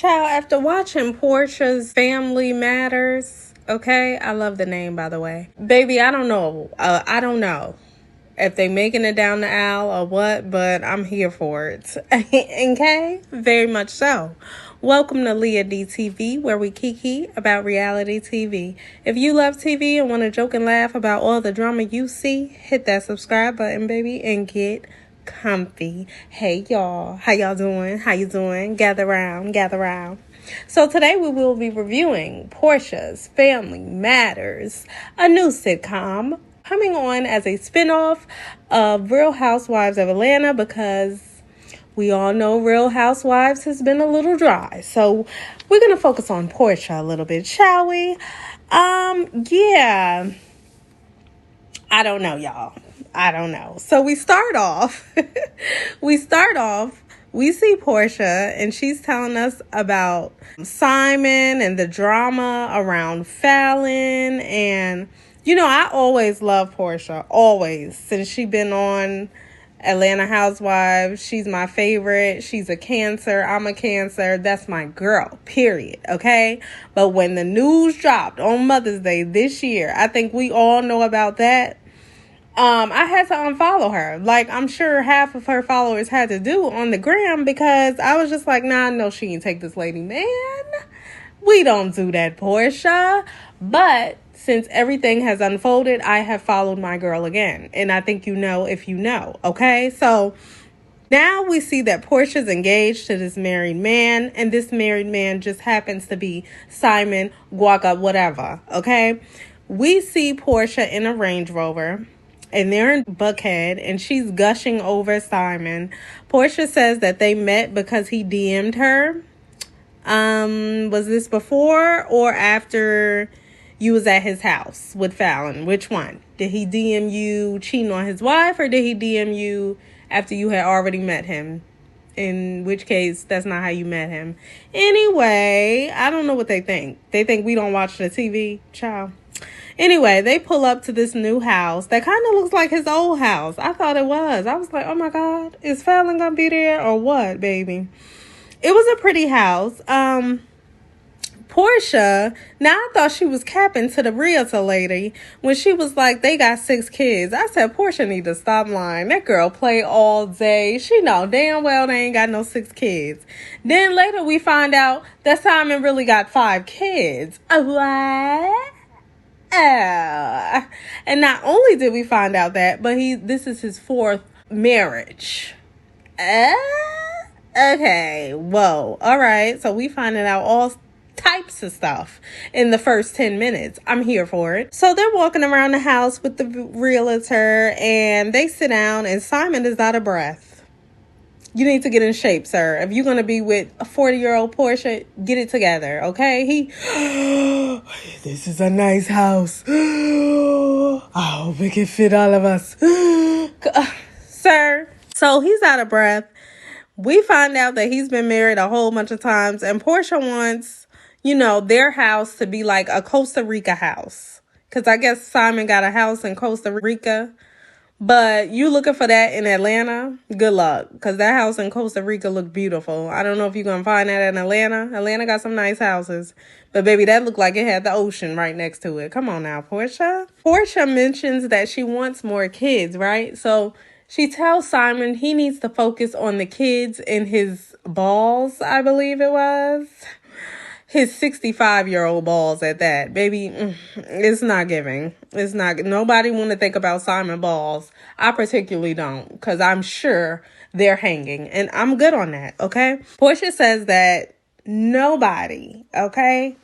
Child, after watching Porsha's Family Matters, okay? I love the name, by the way. Baby, I don't know. I don't know if they making it down the aisle or what, but I'm here for it. Okay? Very much so. Welcome to Leah DTV, where we kiki about reality TV. If you love TV and want to joke and laugh about all the drama you see, hit that subscribe button, baby, and get comfy. Hey, y'all. How y'all doing? How you doing? Gather round, gather round. So today we will be reviewing Porsha's Family Matters, a new sitcom coming on as a spinoff of Real Housewives of Atlanta, because we all know Real Housewives has been a little dry. So we're going to focus on Porsha a little bit, shall we? Yeah. I don't know, y'all. I don't know. So we start off. we see Porsha, and she's telling us about Simon and the drama around Fallon. And, you know, I always love Porsha. Always. Since she's been on Atlanta Housewives, she's my favorite. She's a Cancer. I'm a Cancer. That's my girl, period. Okay? But when the news dropped on Mother's Day this year, I think we all know about that. I had to unfollow her. Like, I'm sure half of her followers had to do on the gram, because I was just like, nah, no, she ain't take this lady, man. We don't do that, Porsha. But since everything has unfolded, I have followed my girl again. And I think you know if you know, okay? So now we see that Porsha's engaged to this married man, and this married man just happens to be Simon Guaca whatever, okay? We see Porsha in a Range Rover, and they're in Buckhead, and she's gushing over Simon. Porsha says that they met because he DM'd her. Was this before or after you was at his house with Fallon? Which one? Did he DM you cheating on his wife, or did he DM you after you had already met him? In which case, that's not how you met him. Anyway, I don't know what they think. They think we don't watch the TV, child. Anyway, they pull up to this new house that kind of looks like his old house. I thought it was. I was like, oh my God, is Fallon gonna be there or what, baby? It was a pretty house. Porsha, now I thought she was capping to the realtor lady when she was like, they got 6 kids. I said, Porsha need to stop lying. That girl play all day. She know damn well they ain't got no 6 kids. Then later we find out that Simon really got 5 kids. What? And not only did we find out that, but this is his 4th marriage. Okay, whoa. All right, so we finding out all types of stuff in the first 10 minutes. I'm here for it. So they're walking around the house with the realtor, and they sit down, and Simon is out of breath. You need to get in shape, sir. If you're going to be with a 40-year-old Porsha, get it together, okay? This is a nice house. I hope it can fit all of us. Sir. So he's out of breath. We find out that he's been married a whole bunch of times, and Porsha wants, you know, their house to be like a Costa Rica house. Because I guess Simon got a house in Costa Rica. But you looking for that in Atlanta, good luck, because that house in Costa Rica look beautiful. I don't know if you're going to find that in Atlanta. Atlanta got some nice houses. But, baby, that looked like it had the ocean right next to it. Come on now, Porsha. Porsha mentions that she wants more kids, right? So she tells Simon he needs to focus on the kids in his balls, I believe it was. His 65-year-old balls at that. Baby, it's not giving. It's not. Nobody want to think about Simon balls. I particularly don't, because I'm sure they're hanging. And I'm good on that, okay? Porsha says that nobody, okay?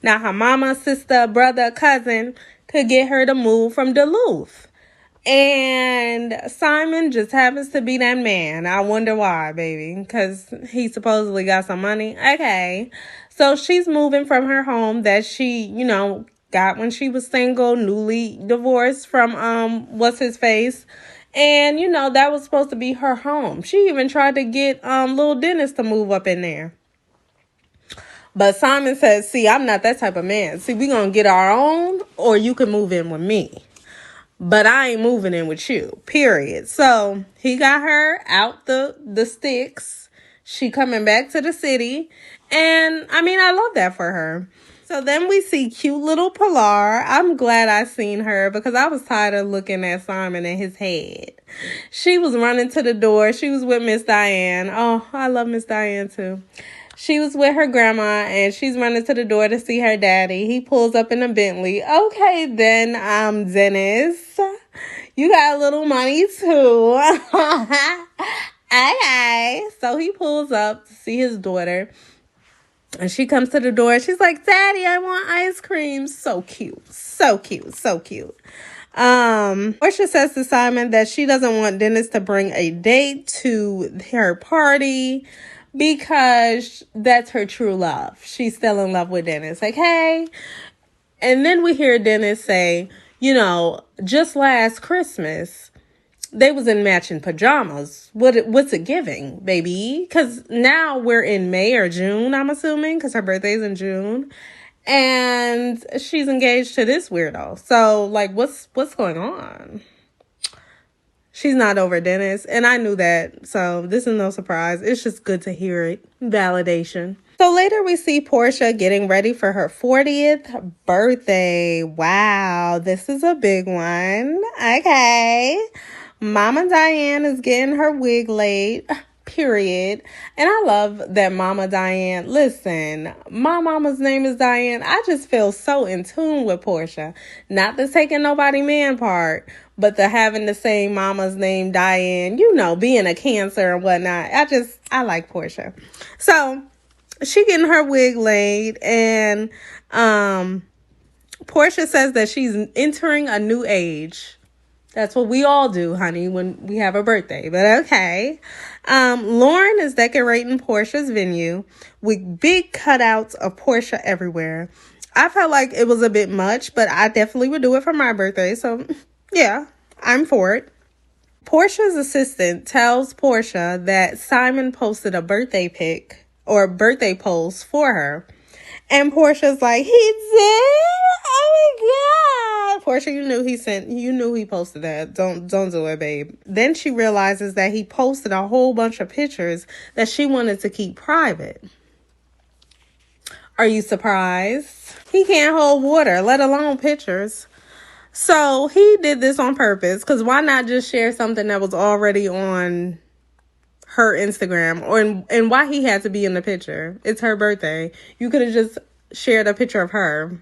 Now, her mama, sister, brother, cousin could get her to move from Duluth. And Simon just happens to be that man. I wonder why, baby. Because he supposedly got some money. Okay. So she's moving from her home that she, you know, got when she was single, newly divorced from, what's his face. And, you know, that was supposed to be her home. She even tried to get, little Dennis to move up in there. But Simon says, see, I'm not that type of man. See, we gonna get our own, or you can move in with me. But I ain't moving in with you, period. So he got her out the sticks. She coming back to the city. And I mean, I love that for her. So then we see cute little Pilar. I'm glad I seen her because I was tired of looking at Simon in his head. She was running to the door. She was with Miss Diane. Oh, I love Miss Diane too. She was with her grandma and she's running to the door to see her daddy. He pulls up in a Bentley. Okay, then, Dennis, you got a little money too. Okay. So he pulls up to see his daughter. And she comes to the door. She's like, Daddy, I want ice cream. So cute. So cute. So cute. Porsha says to Simon that she doesn't want Dennis to bring a date to her party because that's her true love. She's still in love with Dennis. Like, hey. And then we hear Dennis say, just last Christmas, they was in matching pajamas. What's it giving, baby? Because now we're in May or June, I'm assuming, because her birthday's in June. And she's engaged to this weirdo. So, like, what's going on? She's not over Dennis. And I knew that. So, this is no surprise. It's just good to hear it. Validation. So later we see Porsha getting ready for her 40th birthday. Wow, this is a big one. Okay. Mama Diane is getting her wig laid, period. And I love that Mama Diane, listen, my mama's name is Diane. I just feel so in tune with Porsha. Not the taking nobody man part, but the having the same mama's name, Diane, being a Cancer and whatnot. I like Porsha. So she getting her wig laid and Porsha says that she's entering a new age. That's what we all do, honey, when we have a birthday. But okay. Lauren is decorating Porsha's venue with big cutouts of Porsha everywhere. I felt like it was a bit much, but I definitely would do it for my birthday. So, yeah, I'm for it. Porsha's assistant tells Porsha that Simon posted a birthday pic or birthday post for her. And Porsha's like, he did? Oh my God. Porsha, you knew he posted that. Don't do it, babe. Then she realizes that he posted a whole bunch of pictures that she wanted to keep private. Are you surprised? He can't hold water, let alone pictures. So he did this on purpose, because why not just share something that was already on her Instagram, and why he had to be in the picture? It's her birthday. You could have just shared a picture of her.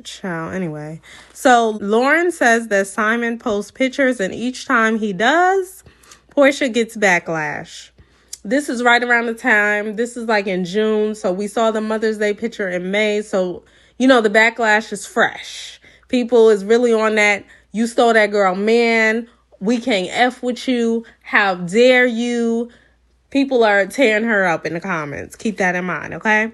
Child, anyway. So Lauren says that Simon posts pictures, and each time he does, Porsha gets backlash. This is right around the time. This is like in June. So we saw the Mother's Day picture in May. So, the backlash is fresh. People is really on that. You stole that girl, man. We can't F with you. How dare you? People are tearing her up in the comments. Keep that in mind, okay?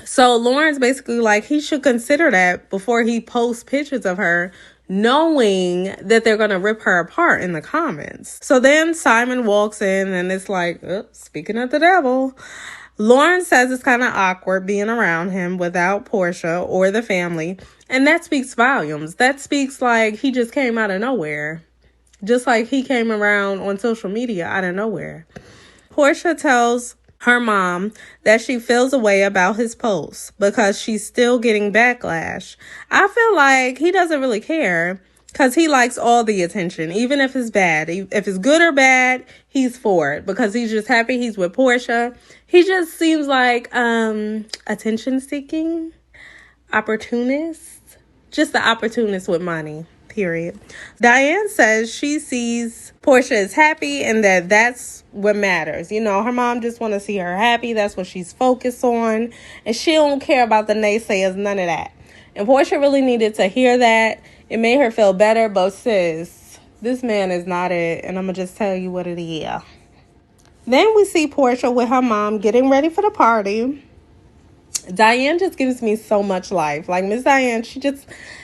So Lauren's basically like, he should consider that before he posts pictures of her, knowing that they're going to rip her apart in the comments. So then Simon walks in and it's like, speaking of the devil, Lauren says it's kind of awkward being around him without Porsha or the family. And that speaks volumes. That speaks like he just came out of nowhere. Just like he came around on social media out of nowhere. Porsha tells her mom that she feels a way about his posts because she's still getting backlash. I feel like he doesn't really care because he likes all the attention, even if it's bad. If it's good or bad, he's for it because he's just happy he's with Porsha. He just seems like attention-seeking, opportunist, just the opportunist with money. Period. Diane says she sees Porsha is happy and that's what matters. Her mom just want to see her happy. That's what she's focused on. And she don't care about the naysayers, none of that. And Porsha really needed to hear that. It made her feel better. But sis, this man is not it. And I'm going to just tell you what it is. Then we see Porsha with her mom getting ready for the party. Diane just gives me so much life. Like Miss Diane,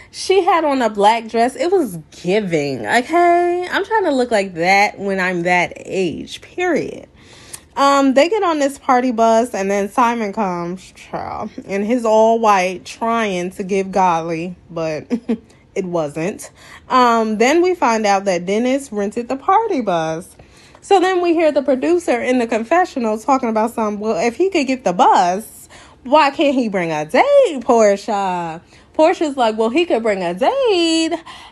she had on a black dress. It was giving, okay? I'm trying to look like that when I'm that age, period. They get on this party bus, and then Simon comes, child, in his all white, trying to give godly, but it wasn't. Then we find out that Dennis rented the party bus. So then we hear the producer in the confessional talking about something. Well, if he could get the bus, why can't he bring a date, Porsha? Porsha's like, well, he could bring a date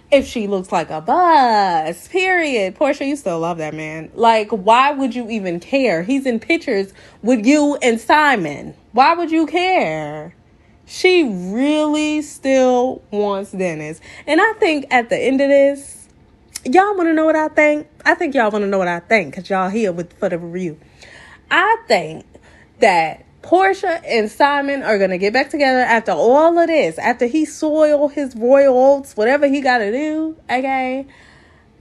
if she looks like a bus, period. Porsha, you still love that man. Like, why would you even care? He's in pictures with you and Simon. Why would you care? She really still wants Dennis. And I think at the end of this, y'all want to know what I think? I think y'all want to know what I think because y'all here for the review. I think that Porsha and Simon are going to get back together after all of this. After he soiled his royal oats, whatever he got to do, okay?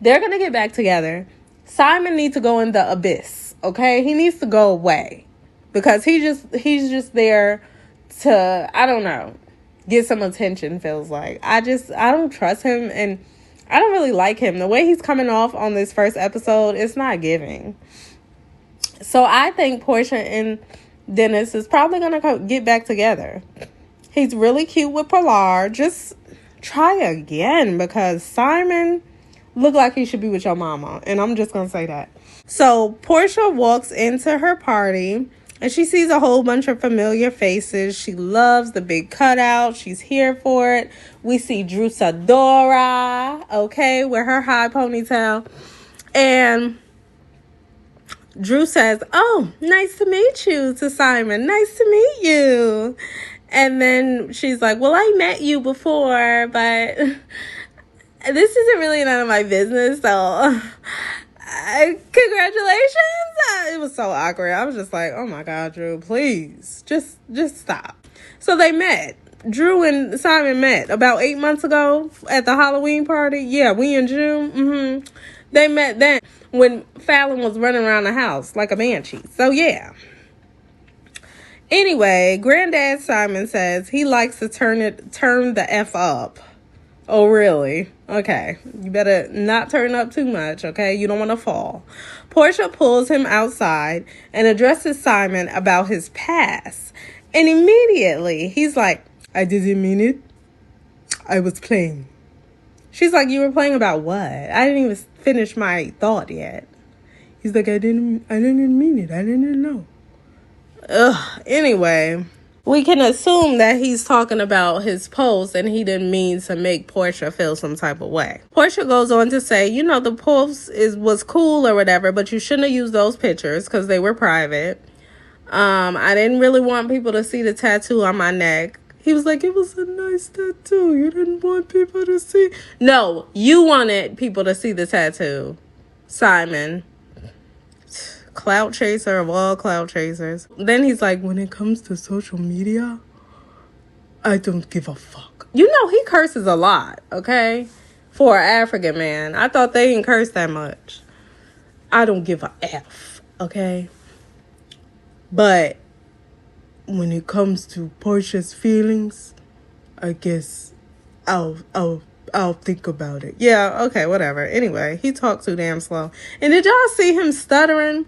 They're going to get back together. Simon needs to go in the abyss, okay? He needs to go away because he's just there to, I don't know, get some attention, feels like. I don't trust him, and I don't really like him. The way he's coming off on this first episode, it's not giving. So I think Porsha and Dennis is probably going to get back together. He's really cute with Pilar. Just try again because Simon looked like he should be with your mama. And I'm just going to say that. So Porsha walks into her party and she sees a whole bunch of familiar faces. She loves the big cutout. She's here for it. We see Drew Sadora, okay, with her high ponytail. And Drew says, oh, nice to meet you, to Simon. Nice to meet you. And then she's like, well, I met you before, but this isn't really none of my business, so congratulations. It was so awkward. I was just like, oh my God, Drew, please, just stop. So they met. Drew and Simon met about 8 months ago at the Halloween party. Yeah, we in June. They met then when Fallon was running around the house like a banshee. So, yeah. Anyway, Granddad Simon says he likes to turn the F up. Oh, really? Okay. You better not turn up too much, okay? You don't want to fall. Porsha pulls him outside and addresses Simon about his past. And immediately, he's like, I didn't mean it. I was playing. She's like, you were playing about what? I didn't even finish my thought yet. He's like, I didn't mean it. I didn't know. Anyway, we can assume that he's talking about his post and he didn't mean to make Porsha feel some type of way. Porsha goes on to say, you know, the post was cool or whatever, but you shouldn't have used those pictures because they were private. I didn't really want people to see the tattoo on my neck. He was like, it was a nice tattoo. You didn't want people to see. No, you wanted people to see the tattoo, Simon. Clout chaser of all clout chasers. Then he's like, when it comes to social media, I don't give a fuck. You know, he curses a lot, okay? For an African man. I thought they didn't curse that much. I don't give a F, okay? But when it comes to Porsha's feelings, I guess I'll think about it. Yeah, okay, whatever. Anyway, he talked too damn slow. And did y'all see him stuttering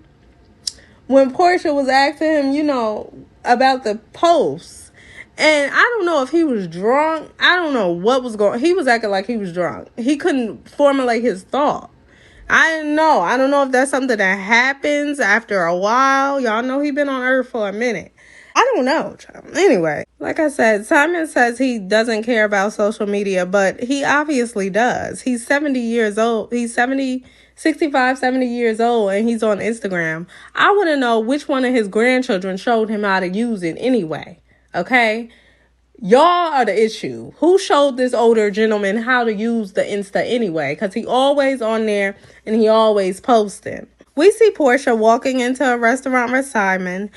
when Porsha was asking him, you know, about the post? And I don't know if he was drunk. I don't know what was going on. He was acting like he was drunk. He couldn't formulate his thought. I don't know. I don't know if that's something that happens after a while. Y'all know he been on Earth for a minute. I don't know. Anyway, like I said, Simon says he doesn't care about social media, but he obviously does. He's 70 years old. He's 65, 70 years old, and he's on Instagram. I want to know which one of his grandchildren showed him how to use it anyway. Okay? Y'all are the issue. Who showed this older gentleman how to use the Insta anyway? Because he always on there, and he always posting. We see Porsha walking into a restaurant with Simon.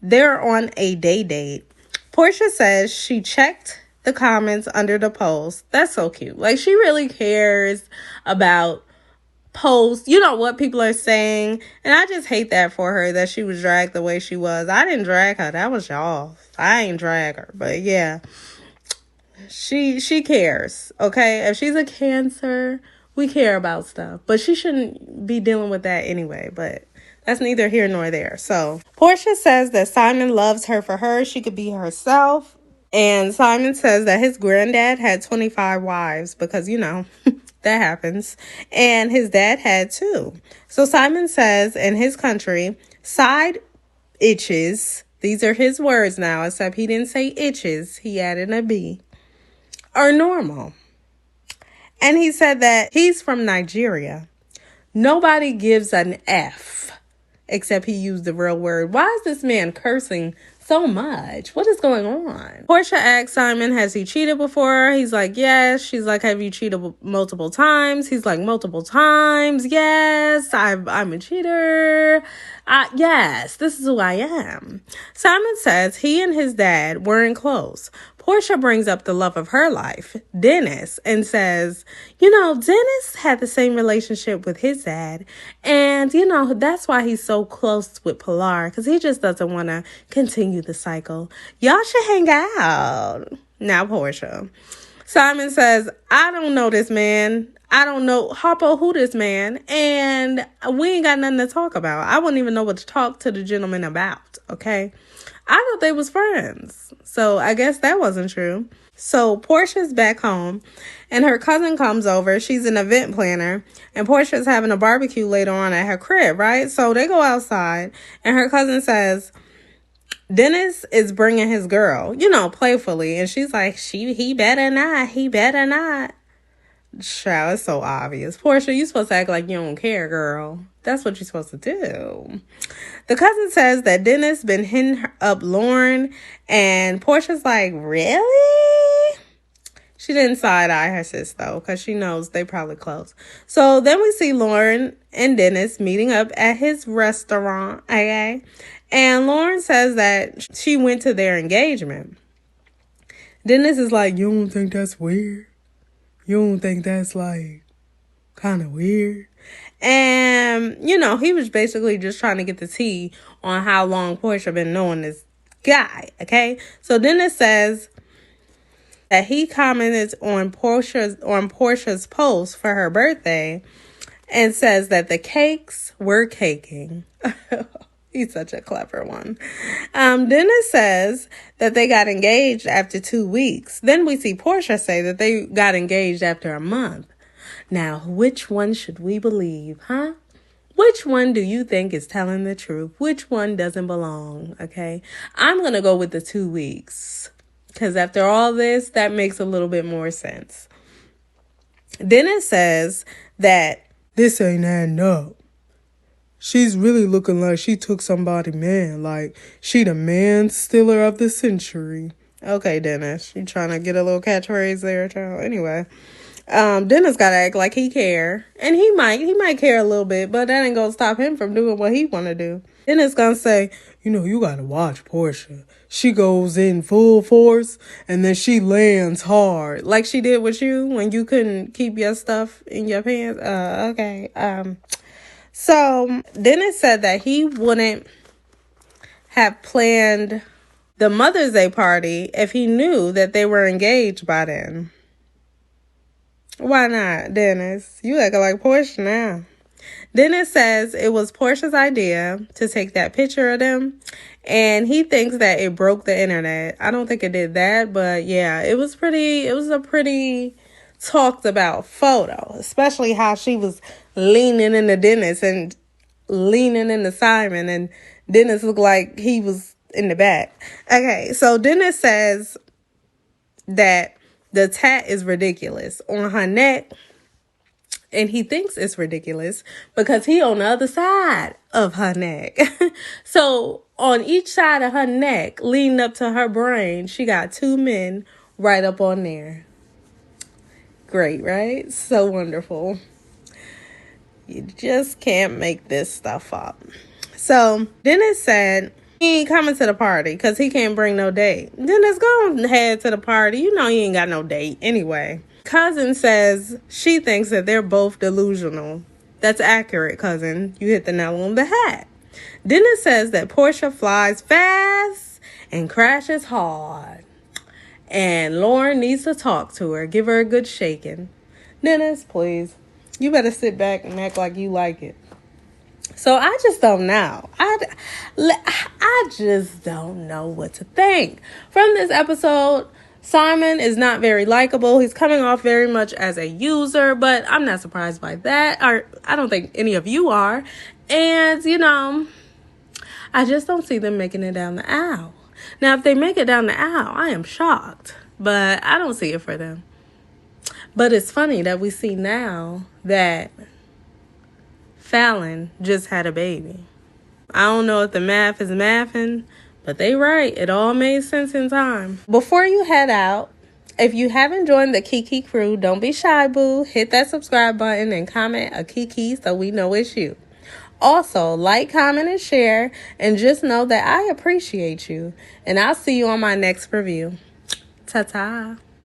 They're on a date. Porsha says she checked the comments under the post. That's so cute. Like, she really cares about posts, you know, what people are saying. And I just hate that for her, that she was dragged the way she was. I didn't drag her. That was y'all. I ain't drag her. But yeah, she cares, okay? If she's a Cancer, we care about stuff. But she shouldn't be dealing with that anyway. But that's neither here nor there. So Porsha says that Simon loves her for her. She could be herself. And Simon says that his granddad had 25 wives because, that happens. And his dad had 2. So Simon says in his country, side itches, these are his words now, except he didn't say itches, he added a B, are normal. And he said that he's from Nigeria. Nobody gives an F, except he used the real word. Why is this man cursing so much? What is going on? Porsha asked Simon, has he cheated before? He's like, yes. She's like, have you cheated multiple times? He's like, multiple times. Yes, I'm a cheater. Yes, this is who I am. Simon says he and his dad weren't close. Porsha brings up the love of her life, Dennis, and says, Dennis had the same relationship with his dad. And, that's why he's so close with Pilar, because he just doesn't want to continue the cycle. Y'all should hang out. Now, Porsha. Simon says, I don't know this man. I don't know Harpo who this man. And we ain't got nothing to talk about. I wouldn't even know what to talk to the gentleman about, okay? I thought they was friends. So I guess that wasn't true. So Porsha's back home and her cousin comes over. She's an event planner and Porsha's having a barbecue later on at her crib, right? So they go outside and her cousin says, Dennis is bringing his girl, playfully. And she's like, he better not. He better not. Child, it's so obvious. Porsha, you supposed to act like you don't care, girl. That's what you're supposed to do. The cousin says that Dennis been hitting up Lauren, and Porsha's like, really? She didn't side-eye her sis, though, because she knows they probably close. So then we see Lauren and Dennis meeting up at his restaurant, okay? And Lauren says that she went to their engagement. Dennis is like, you don't think that's weird? You don't think that's, kind of weird? And, he was basically just trying to get the tea on how long Porsha been knowing this guy, okay? So Dennis says that he commented on Porsha's post for her birthday and says that the cakes were caking. He's such a clever one. Dennis says that they got engaged after 2 weeks. Then we see Porsha say that they got engaged after a month. Now, which one should we believe, huh? Which one do you think is telling the truth? Which one doesn't belong, okay? I'm going to go with the 2 weeks. Because after all this, that makes a little bit more sense. Dennis says that this ain't adding up. She's really looking like she took somebody man. Like, she the man stealer of the century. Okay, Dennis. You trying to get a little catchphrase there, child? Anyway. Dennis gotta act like he care. And he might care a little bit, but that ain't gonna stop him from doing what he wanna do. Dennis gonna say, you gotta watch Porsha. She goes in full force, and then she lands hard. Like she did with you when you couldn't keep your stuff in your pants. Okay. So Dennis said that he wouldn't have planned the Mother's Day party if he knew that they were engaged by then. Why not, Dennis? You acting like Porsha now. Dennis says it was Porsha's idea to take that picture of them, and he thinks that it broke the internet. I don't think it did that, but yeah, it was a pretty talked about photo, especially how she was leaning into Dennis and leaning into Simon, and Dennis looked like he was in the back. Okay, so Dennis says that the tat is ridiculous on her neck, and he thinks it's ridiculous because he on the other side of her neck. So on each side of her neck, leading up to her brain, she got 2 men right up on there. Great, right? So wonderful. You just can't make this stuff up. So Dennis said he ain't coming to the party because he can't bring no date. Dennis, go head to the party. You know he ain't got no date anyway. Cousin says she thinks that they're both delusional. That's accurate, cousin. You hit the nail on the head. Dennis says that Porsha flies fast and crashes hard. And Lauren needs to talk to her. Give her a good shaking. Dennis, please. You better sit back and act like you like it. So I just don't know. I just don't know what to think. From this episode, Simon is not very likable. He's coming off very much as a user, but I'm not surprised by that. Or I don't think any of you are. And, you know, I just don't see them making it down the aisle. Now, if they make it down the aisle, I am shocked. But I don't see it for them. But it's funny that we see now that Fallon just had a baby. I don't know if the math is mathing, but they right. It all made sense in time. Before you head out, if you haven't joined the Kiki crew, don't be shy, boo. Hit that subscribe button and comment a Kiki so we know it's you. Also, like, comment, and share. And just know that I appreciate you. And I'll see you on my next review. Ta-ta.